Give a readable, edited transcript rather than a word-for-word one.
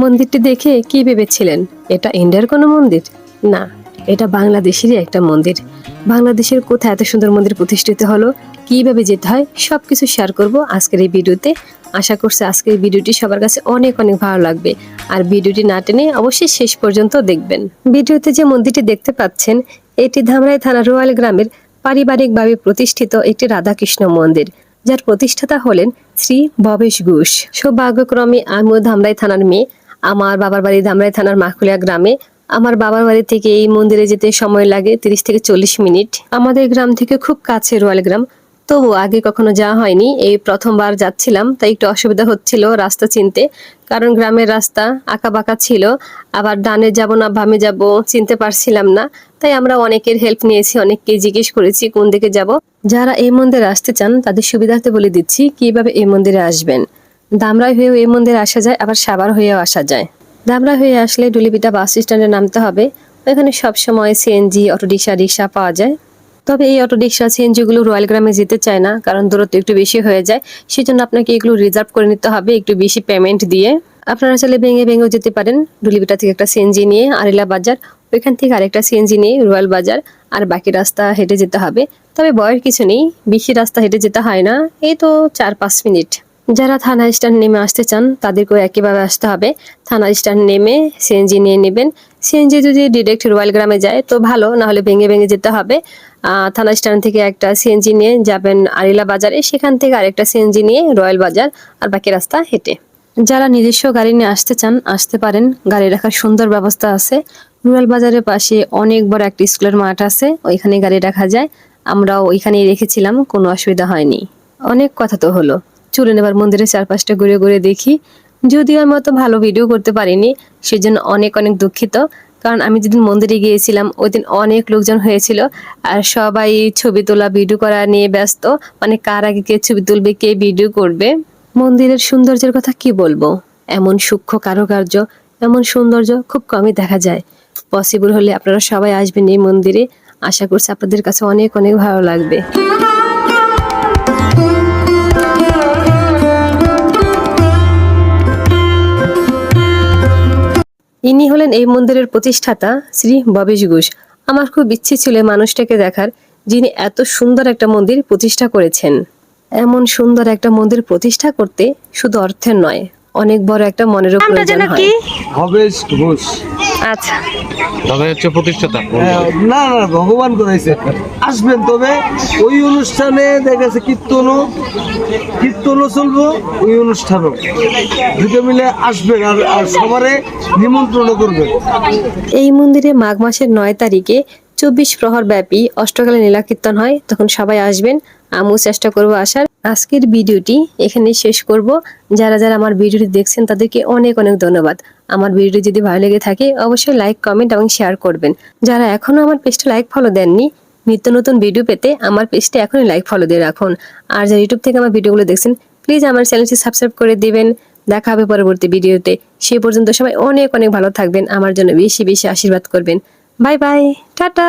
মন্দিরটি দেখে কি ভেবেছিলেন এটা ইন্ডিয়ার কোনো মন্দির? না, এটা বাংলাদেশেরই একটা মন্দির। বাংলাদেশের কোথায় এত সুন্দর মন্দির প্রতিষ্ঠিত হলো, কিভাবে যেতে হয় সবকিছু শেয়ার করব আজকের এই ভিডিওতে। আশা করছি আজকের ভিডিওটি সবার কাছে অনেক অনেক ভালো লাগবে। আর ভিডিওটি না টেনে অবশ্যই শেষ পর্যন্ত দেখবেন। ভিডিওতে যে মন্দিরটি দেখতে পাচ্ছেন এটি ধামরাই থানা রোয়াল গ্রামের পারিবারিকভাবে প্রতিষ্ঠিত একটি রাধাকৃষ্ণ মন্দির, যার প্রতিষ্ঠাতা হলেন শ্রী ভবেশ ঘোষ। সৌভাগ্যক্রমে আমিও ধামরাই থানার মেয়ে। আমার বাবার বাড়ি ধামরাই থানার মাকুলিয়া গ্রামে। আমার বাবার বাড়ি থেকে এই মন্দিরে যেতে সময় লাগে 30 থেকে 40 মিনিট। আমাদের গ্রাম থেকে খুব কাছে রোয়াল গ্রাম, তবু আগে কখনো যাওয়া হয়নি। এই প্রথমবার যাচ্ছিলাম, তাই একটু অসুবিধা হচ্ছিল রাস্তা চিনতে, কারণ গ্রামের রাস্তা আঁকা বাঁকা ছিল। আবার ডানে যাব না বামে যাব চিনতে পারছিলাম না, তাই আমরা অনেকের হেল্প নিয়েছি, অনেককে জিজ্ঞেস করেছি কোন দিকে যাব। যারা এই মন্দিরে আসতে চান তাদের সুবিধার্থে বলে দিচ্ছি কিভাবে এই মন্দিরে আসবেন। ধামরাই হয়েও এই মন্দিরে আসা যায়, আবার সাভার হয়েও আসা যায়। ধামরাই হয়ে আসলে ডুলিপিটা বাস স্ট্যান্ডে নামতে হবে। ওখানে সবসময় সিএনজি, অটোরিকশা, রিক্সা পাওয়া যায়। তবে এই অটোরিকশা সিএনজিগুলো রয়্যাল গ্রামে যেতে চায় না, কারণ দূরত্ব একটু বেশি হয়ে যায়। সেজন্য আপনাকে এগুলো রিজার্ভ করে নিতে হবে একটু বেশি পেমেন্ট দিয়ে। আপনারা চাইলে ভেঙে ভেঙেও যেতে পারেন। ডুলিপিটা থেকে একটা সিএনজি নিয়ে আরিলা বাজার, ওইখান থেকে আরেকটা সিএনজি নিয়ে রয়্যাল বাজার, আর বাকি রাস্তা হেঁটে যেতে হবে। তবে ভয়ের কিছু নেই, বেশি রাস্তা হেঁটে যেতে হয় না, এই তো 4-5 মিনিট। যারা থানা স্ট্যান্ড নেমে আসতে চান তাদেরকেও একইভাবে আসতে হবে। থানা স্ট্যান্ড নেমে সিএনজি নিয়ে নেবেন। সিএনজি যদি ডিরেক্ট রয়্যাল গ্রামে যায় তো ভালো, না হলে ভেঙে ভেঙে যেতে হবে। থানা স্ট্যান্ড থেকে একটা সিএনজি নিয়ে যাবেন আরিলা বাজারে, সেখান থেকে আরেকটা সিএনজি নিয়ে রয়্যাল বাজার, আর বাকি রাস্তা হেঁটে। যারা নিজস্ব গাড়ি নিয়ে আসতে চান আসতে পারেন, গাড়ি রাখার সুন্দর ব্যবস্থা আছে। রয়্যাল বাজারের পাশে অনেক বড় একটা স্কুলের মাঠ আছে, ওইখানে গাড়ি রাখা যায়। আমরাও ওইখানেই রেখেছিলাম, কোনো অসুবিধা হয়নি। অনেক কথা তো হলো, চলুন এবার মন্দিরের চারপাশটা ঘুরে ঘুরে দেখি। যদিও আমি অত ভালো ভিডিও করতে পারিনি, সেজন্য অনেক অনেক দুঃখিত। কারণ আমি যেদিন মন্দিরে গিয়েছিলাম ওই দিন অনেক লোকজন হয়েছিল, আর সবাই ছবি তোলা ভিডিও করা নিয়ে ব্যস্ত, মানে কার আগে কে ছবি তুলবে কে ভিডিও করবে। মন্দিরের সৌন্দর্যের কথা কি বলবো, এমন সূক্ষ্ম কারুকার্য, এমন সৌন্দর্য খুব কমই দেখা যায়। পসিবল হলে আপনারা সবাই আসবেন এই মন্দিরে। আশা করছি আপনাদের কাছে অনেক অনেক ভালো লাগবে। ইনি হলেন এই মন্দিরের প্রতিষ্ঠাতা শ্রী ভবেশ ঘোষ। আমার খুব ইচ্ছে ছিল মানুষটাকে দেখার, যিনি এত সুন্দর একটা মন্দির প্রতিষ্ঠা করেছেন। এমন সুন্দর একটা মন্দির প্রতিষ্ঠা করতে শুধু অর্থের নয়, অনেক বড় একটা মনেরও প্রয়োজন হয়। ভবেশ ঘোষ। আচ্ছা, তবে হচ্ছে প্রতিষ্ঠাতা। না না, ভগবান করাইছে। আসবেন, তবে ওই অনুষ্ঠানে দেখেছে কীর্তনও চলবো, ওই অনুষ্ঠানও দুটো মিলে আসবেন, আর সবারে নিমন্ত্রণ করবেন। এই মন্দিরে মাঘ মাসের 9 তারিখে 24 প্রহর ব্যাপী অষ্টকালে নীলা কীর্তন হয়, তখন সবাই আসবেন। আমিও চেষ্টা করবো আসার। আজকের ভিডিওটি এখানে শেষ করব। যারা যারা আমার ভিডিওটি দেখছেন তাদেরকে অনেক অনেক ধন্যবাদ। আমার ভিডিওটি যদি ভালো লেগে থাকে অবশ্যই লাইক, কমেন্ট এবং শেয়ার করবেন। যারা এখনো আমার পেজটা লাইক ফলো দেননি, নিত্য নতুন ভিডিও পেতে আমার পেজটা এখনই লাইক ফলো দিয়ে রাখুন। আর যারা ইউটিউব থেকে আমার ভিডিওগুলো দেখছেন প্লিজ আমার চ্যানেলটি সাবস্ক্রাইব করে দিবেন। দেখা হবে পরবর্তী ভিডিওতে। সেই পর্যন্ত সবাই অনেক অনেক ভালো থাকবেন, আমার জন্য বেশি বেশি আশীর্বাদ করবেন। Bye bye, tata.